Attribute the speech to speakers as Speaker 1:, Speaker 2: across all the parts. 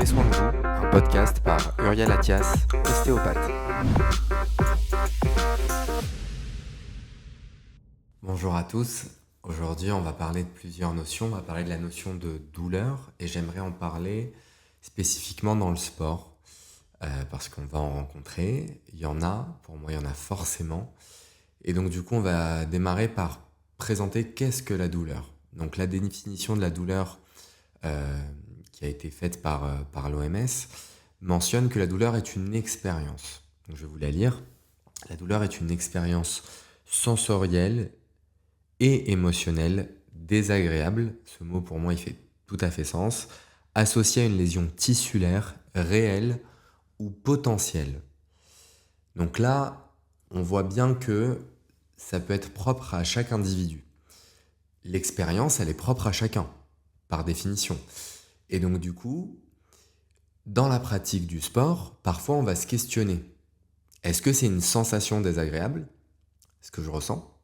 Speaker 1: Prenez soin de vous, un podcast par Uriel Attias, ostéopathe. Bonjour à tous, aujourd'hui on va parler de plusieurs notions, on va parler de la notion de douleur et j'aimerais en parler spécifiquement dans le sport parce qu'on va en rencontrer, il y en a, pour moi il y en a forcément et donc du coup on va démarrer par présenter qu'est-ce que la douleur. Donc la définition de la douleur qui a été faite par l'OMS mentionne que la douleur est une expérience. Donc je vais vous la lire. La douleur est une expérience sensorielle et émotionnelle désagréable. Ce mot pour moi il fait tout à fait sens. Associée à une lésion tissulaire réelle ou potentielle. Donc là, on voit bien que ça peut être propre à chaque individu. L'expérience, elle est propre à chacun, par définition. Et donc du coup, dans la pratique du sport, parfois on va se questionner. Est-ce que c'est une sensation désagréable, ce que je ressens?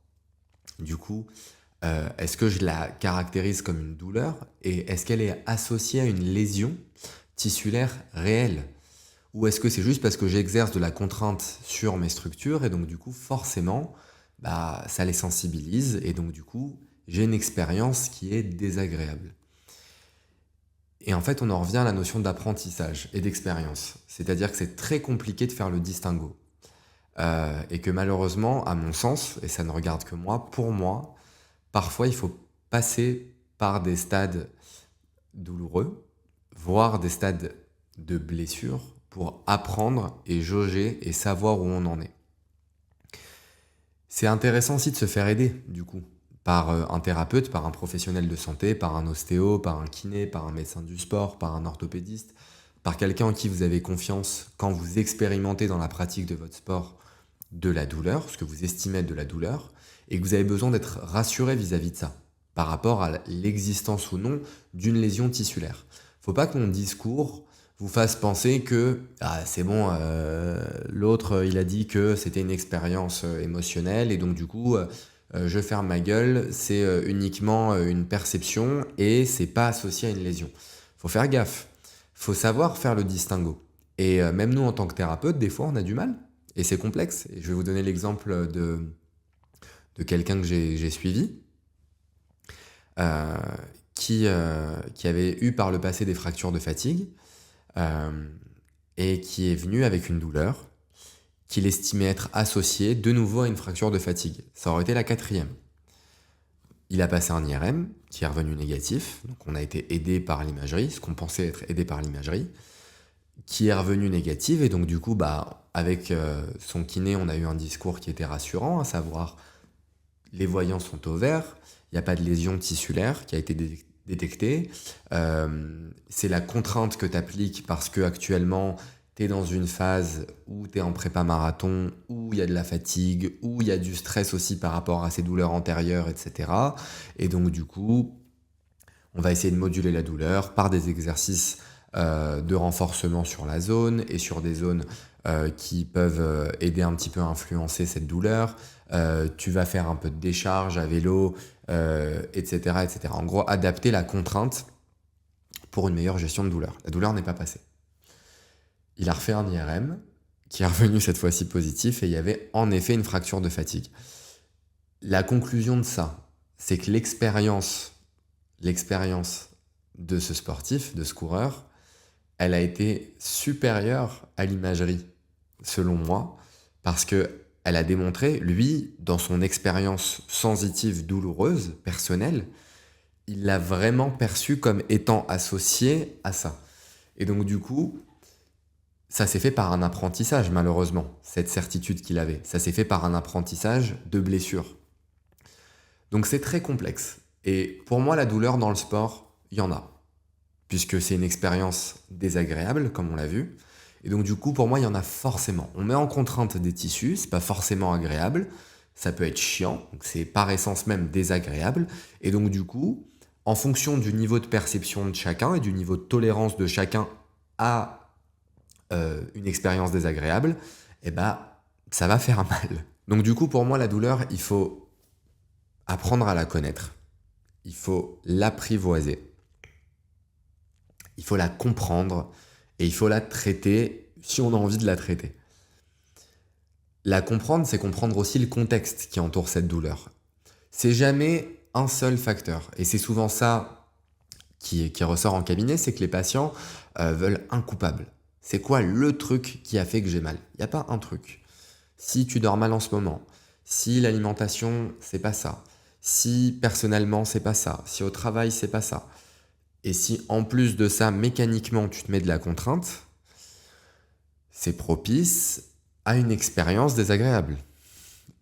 Speaker 1: Du coup, est-ce que je la caractérise comme une douleur? Et est-ce qu'elle est associée à une lésion tissulaire réelle? Ou est-ce que c'est juste parce que j'exerce de la contrainte sur mes structures et donc du coup, forcément, ça les sensibilise et donc du coup, j'ai une expérience qui est désagréable. Et en fait, on en revient à la notion d'apprentissage et d'expérience. C'est-à-dire que c'est très compliqué de faire le distinguo. Et que malheureusement, à mon sens, et ça ne regarde que moi, pour moi, parfois il faut passer par des stades douloureux, voire des stades de blessure, pour apprendre et jauger et savoir où on en est. C'est intéressant aussi de se faire aider, du coup, par un thérapeute, par un professionnel de santé, par un ostéo, par un kiné, par un médecin du sport, par un orthopédiste, par quelqu'un en qui vous avez confiance quand vous expérimentez dans la pratique de votre sport de la douleur, ce que vous estimez être de la douleur, et que vous avez besoin d'être rassuré vis-à-vis de ça, par rapport à l'existence ou non d'une lésion tissulaire. Faut pas que mon discours vous fasse penser que c'est bon, l'autre il a dit que c'était une expérience émotionnelle et donc du coup je ferme ma gueule, c'est uniquement une perception et c'est pas associé à une lésion. Faut faire gaffe, faut savoir faire le distinguo. Et même nous en tant que thérapeute, des fois on a du mal et c'est complexe. Et je vais vous donner l'exemple de quelqu'un que j'ai suivi qui avait eu par le passé des fractures de fatigue. Et qui est venu avec une douleur qu'il estimait être associée de nouveau à une fracture de fatigue. Ça aurait été la 4e. Il a passé un IRM qui est revenu négatif, donc on a été aidé par l'imagerie, ce qu'on pensait être aidé par l'imagerie, qui est revenu négatif et donc du coup, avec son kiné, on a eu un discours qui était rassurant, à savoir les voyants sont au vert, il n'y a pas de lésion tissulaire qui a été détectée. C'est la contrainte que tu appliques parce que actuellement tu es dans une phase où tu es en prépa marathon, où il y a de la fatigue, où il y a du stress aussi par rapport à ces douleurs antérieures, etc. Et donc du coup, on va essayer de moduler la douleur par des exercices de renforcement sur la zone et sur des zones qui peuvent aider un petit peu à influencer cette douleur. Tu vas faire un peu de décharge à vélo, etc., etc. En gros, adapter la contrainte pour une meilleure gestion de douleur. La douleur n'est pas passée. Il a refait un IRM qui est revenu cette fois-ci positif et il y avait en effet une fracture de fatigue. La conclusion de ça, c'est que l'expérience de ce sportif, de ce coureur, elle a été supérieure à l'imagerie, selon moi, parce que elle a démontré, lui, dans son expérience sensitive douloureuse, personnelle, il l'a vraiment perçu comme étant associé à ça. Et donc du coup, ça s'est fait par un apprentissage, malheureusement, cette certitude qu'il avait. Ça s'est fait par un apprentissage de blessure. Donc c'est très complexe. Et pour moi, la douleur dans le sport, il y en a. Puisque c'est une expérience désagréable, comme on l'a vu. Et donc du coup, pour moi, il y en a forcément. On met en contrainte des tissus, c'est pas forcément agréable, ça peut être chiant, donc c'est par essence même désagréable. Et donc du coup, en fonction du niveau de perception de chacun et du niveau de tolérance de chacun à une expérience désagréable, ça va faire mal. Donc du coup, pour moi, la douleur, il faut apprendre à la connaître. Il faut l'apprivoiser. Il faut la comprendre et il faut la traiter si on a envie de la traiter. La comprendre, c'est comprendre aussi le contexte qui entoure cette douleur. C'est jamais un seul facteur, et c'est souvent ça qui ressort en cabinet, c'est que les patients veulent un coupable. C'est quoi le truc qui a fait que j'ai mal? Il n'y a pas un truc. Si tu dors mal en ce moment, si l'alimentation, c'est pas ça, si personnellement, c'est pas ça, si au travail, c'est pas ça, et si en plus de ça, mécaniquement, tu te mets de la contrainte, c'est propice à une expérience désagréable.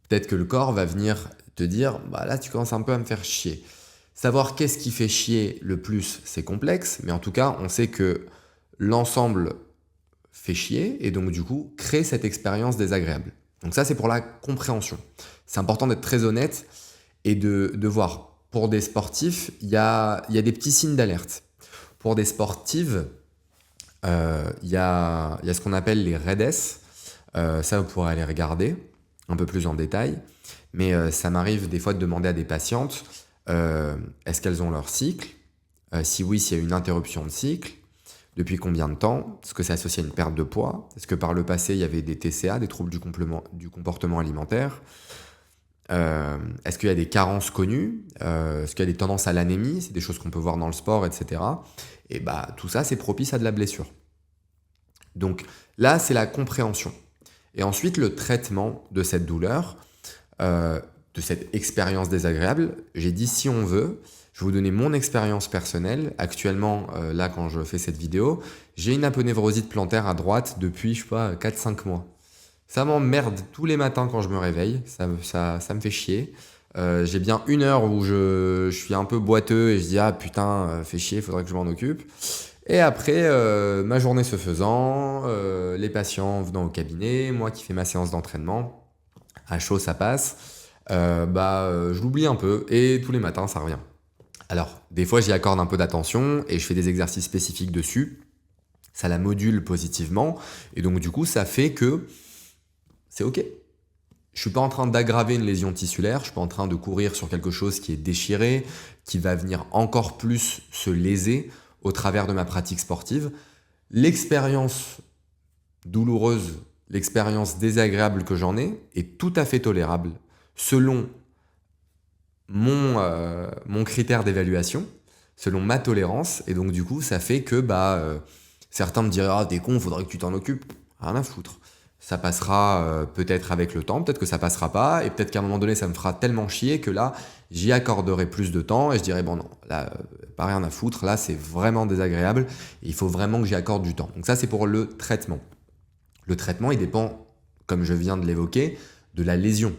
Speaker 1: Peut-être que le corps va venir te dire, bah là, tu commences un peu à me faire chier. Savoir qu'est-ce qui fait chier le plus, c'est complexe, mais en tout cas, on sait que l'ensemble fait chier et donc du coup, crée cette expérience désagréable. Donc ça, c'est pour la compréhension. C'est important d'être très honnête et de voir. Pour des sportifs, il y a des petits signes d'alerte. Pour des sportives, il y a ce qu'on appelle les REDS. Ça, vous pourrez aller regarder un peu plus en détail. Mais ça m'arrive des fois de demander à des patientes est-ce qu'elles ont leur cycle. Si oui, s'il y a une interruption de cycle, depuis combien de temps? Est-ce que c'est associé à une perte de poids? Est-ce que par le passé, il y avait des TCA, des troubles du comportement alimentaire? Est-ce qu'il y a des carences connues? Est-ce qu'il y a des tendances à l'anémie? C'est des choses qu'on peut voir dans le sport, etc. Et bah, tout ça, c'est propice à de la blessure. Donc là, c'est la compréhension. Et ensuite, le traitement de cette douleur, de cette expérience désagréable. J'ai dit si on veut, je vais vous donner mon expérience personnelle. Actuellement, là, quand je fais cette vidéo, j'ai une aponevrosite plantaire à droite depuis, je sais pas, 4-5 mois. Ça m'emmerde tous les matins quand je me réveille, ça me fait chier. J'ai bien 1 heure où je suis un peu boiteux et je dis ah putain, fait chier, faudrait que je m'en occupe. Et après, ma journée se faisant, les patients venant au cabinet, moi qui fais ma séance d'entraînement, à chaud ça passe, je l'oublie un peu et tous les matins ça revient. Alors, des fois j'y accorde un peu d'attention et je fais des exercices spécifiques dessus, ça la module positivement et donc du coup ça fait que c'est ok. Je suis pas en train d'aggraver une lésion tissulaire, je suis pas en train de courir sur quelque chose qui est déchiré, qui va venir encore plus se léser au travers de ma pratique sportive. L'expérience douloureuse, l'expérience désagréable que j'en ai est tout à fait tolérable selon mon critère d'évaluation, selon ma tolérance, et donc du coup ça fait que certains me diraient ah t'es con, faudrait que tu t'en occupes, rien à foutre. Ça passera peut-être avec le temps, peut-être que ça passera pas, et peut-être qu'à un moment donné ça me fera tellement chier que là j'y accorderai plus de temps et je dirais bon non, là pas rien à foutre, là c'est vraiment désagréable, et il faut vraiment que j'y accorde du temps. Donc ça c'est pour le traitement. Le traitement il dépend, comme je viens de l'évoquer, de la lésion.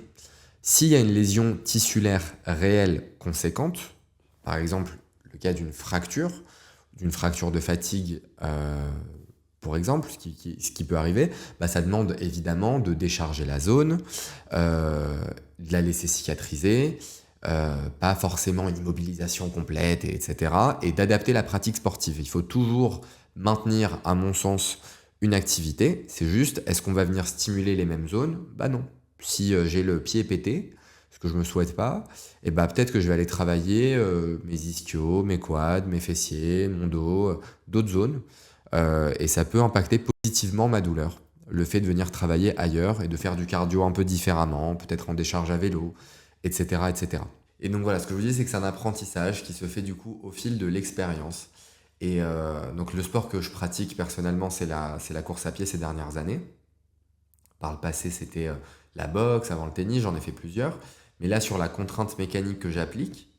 Speaker 1: S'il y a une lésion tissulaire réelle conséquente, par exemple le cas d'une fracture de fatigue, pour exemple, ce qui peut arriver, ça demande évidemment de décharger la zone, de la laisser cicatriser, pas forcément une immobilisation complète, etc. Et d'adapter la pratique sportive. Il faut toujours maintenir, à mon sens, une activité. C'est juste, est-ce qu'on va venir stimuler les mêmes zones? Non. Si j'ai le pied pété, ce que je ne me souhaite pas, et peut-être que je vais aller travailler mes ischios, mes quads, mes fessiers, mon dos, d'autres zones. Et ça peut impacter positivement ma douleur. Le fait de venir travailler ailleurs et de faire du cardio un peu différemment, peut-être en décharge à vélo, etc., etc. Et donc voilà, ce que je vous dis, c'est que c'est un apprentissage qui se fait du coup au fil de l'expérience. Et donc le sport que je pratique personnellement, c'est la course à pied ces dernières années. Par le passé, c'était la boxe, avant le tennis, j'en ai fait plusieurs. Mais là, sur la contrainte mécanique que j'applique,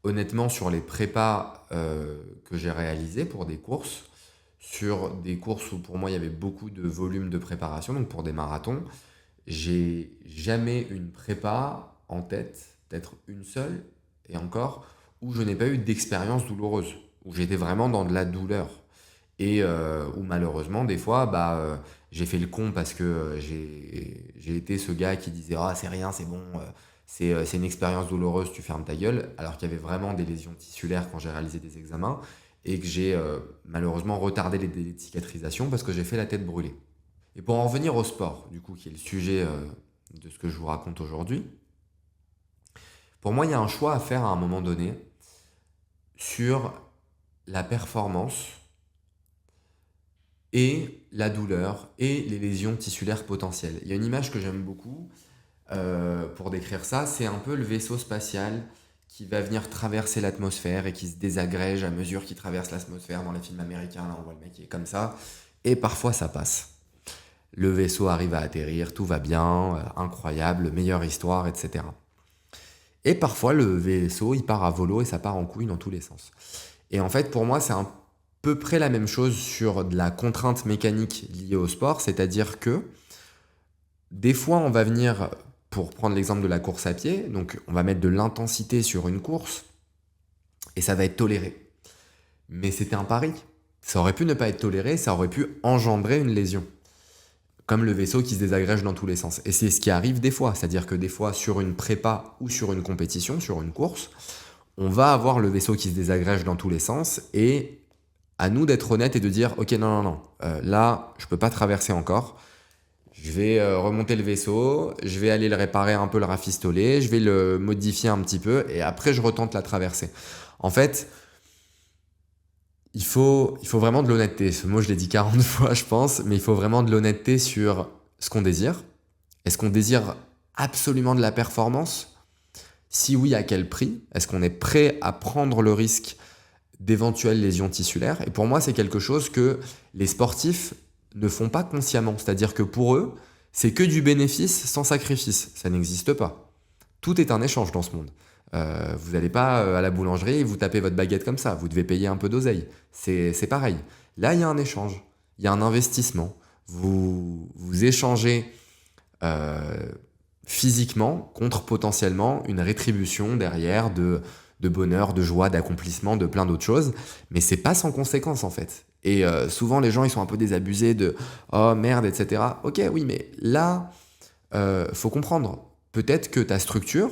Speaker 1: honnêtement, sur les prépas que j'ai réalisés pour des courses, sur des courses où pour moi il y avait beaucoup de volume de préparation, donc pour des marathons, j'ai jamais une prépa en tête, peut-être une seule, et encore, où je n'ai pas eu d'expérience douloureuse, où j'étais vraiment dans de la douleur. Et où malheureusement, des fois, j'ai fait le con parce que j'ai été ce gars qui disait ah c'est rien, c'est bon, c'est une expérience douloureuse, tu fermes ta gueule, alors qu'il y avait vraiment des lésions tissulaires quand j'ai réalisé des examens et que j'ai malheureusement retardé les délais de cicatrisation parce que j'ai fait la tête brûlée. Et pour en revenir au sport, du coup, qui est le sujet de ce que je vous raconte aujourd'hui, pour moi, il y a un choix à faire à un moment donné sur la performance et la douleur et les lésions tissulaires potentielles. Il y a une image que j'aime beaucoup pour décrire ça, c'est un peu le vaisseau spatial qui va venir traverser l'atmosphère et qui se désagrège à mesure qu'il traverse l'atmosphère. Dans les films américains, là on voit le mec qui est comme ça, et parfois ça passe. Le vaisseau arrive à atterrir, tout va bien, incroyable, meilleure histoire, etc. Et parfois le vaisseau il part à volo et ça part en couille dans tous les sens. Et en fait pour moi c'est à peu près la même chose sur de la contrainte mécanique liée au sport, c'est-à-dire que des fois on va venir, pour prendre l'exemple de la course à pied, donc on va mettre de l'intensité sur une course et ça va être toléré. Mais c'était un pari. Ça aurait pu ne pas être toléré, ça aurait pu engendrer une lésion. Comme le vaisseau qui se désagrège dans tous les sens. Et c'est ce qui arrive des fois. C'est-à-dire que des fois, sur une prépa ou sur une compétition, sur une course, on va avoir le vaisseau qui se désagrège dans tous les sens et à nous d'être honnêtes et de dire « Ok, non, là, je peux pas traverser encore. Je vais remonter le vaisseau, je vais aller le réparer un peu, le rafistoler, je vais le modifier un petit peu et après, je retente la traversée. » En fait, il faut vraiment de l'honnêteté. Ce mot, je l'ai dit 40 fois, je pense, mais il faut vraiment de l'honnêteté sur ce qu'on désire. Est-ce qu'on désire absolument de la performance? Si oui, à quel prix? Est-ce qu'on est prêt à prendre le risque d'éventuelles lésions tissulaires? Et pour moi, c'est quelque chose que les sportifs ne font pas consciemment. C'est-à-dire que pour eux, c'est que du bénéfice sans sacrifice. Ça n'existe pas. Tout est un échange dans ce monde. Vous n'allez pas à la boulangerie et vous tapez votre baguette comme ça. Vous devez payer un peu d'oseille. C'est pareil. Là, il y a un échange. Il y a un investissement. Vous échangez physiquement contre potentiellement une rétribution derrière de bonheur, de joie, d'accomplissement, de plein d'autres choses. Mais c'est pas sans conséquence en fait. Et souvent, les gens, ils sont un peu désabusés de « Oh merde, etc. » Ok, oui, mais là, faut comprendre. Peut-être que ta structure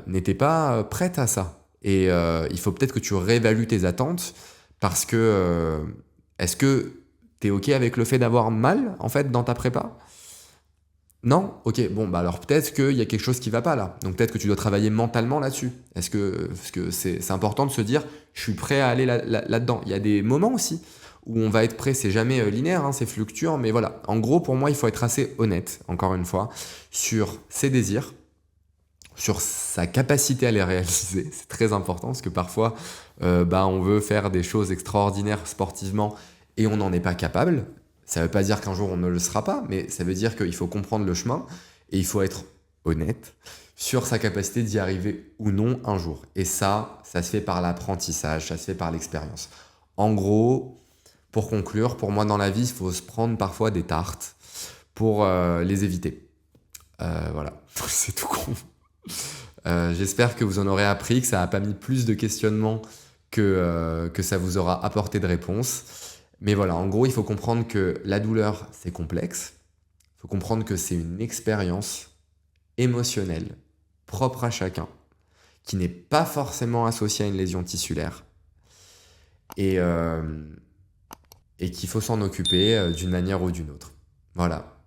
Speaker 1: n'était pas prête à ça. Et il faut peut-être que tu réévalues tes attentes parce que est-ce que tu es OK avec le fait d'avoir mal en fait dans ta prépa? Non? Ok, bon, bah alors peut-être qu'il y a quelque chose qui va pas là. Donc peut-être que tu dois travailler mentalement là-dessus. Parce que c'est important de se dire, je suis prêt à aller là-dedans. Il y a des moments aussi où on va être prêt, c'est jamais linéaire, hein, c'est fluctuant, mais voilà. En gros, pour moi, il faut être assez honnête, encore une fois, sur ses désirs, sur sa capacité à les réaliser. C'est très important parce que parfois, on veut faire des choses extraordinaires sportivement et on n'en est pas capable. Ça ne veut pas dire qu'un jour on ne le sera pas, mais ça veut dire qu'il faut comprendre le chemin et il faut être honnête sur sa capacité d'y arriver ou non un jour. Et ça se fait par l'apprentissage, ça se fait par l'expérience. En gros, pour conclure, pour moi dans la vie, il faut se prendre parfois des tartes pour les éviter. Voilà, c'est tout con. J'espère que vous en aurez appris, que ça n'a pas mis plus de questionnements que ça vous aura apporté de réponses. Mais voilà, en gros, il faut comprendre que la douleur, c'est complexe. Il faut comprendre que c'est une expérience émotionnelle, propre à chacun, qui n'est pas forcément associée à une lésion tissulaire. Et qu'il faut s'en occuper d'une manière ou d'une autre. Voilà.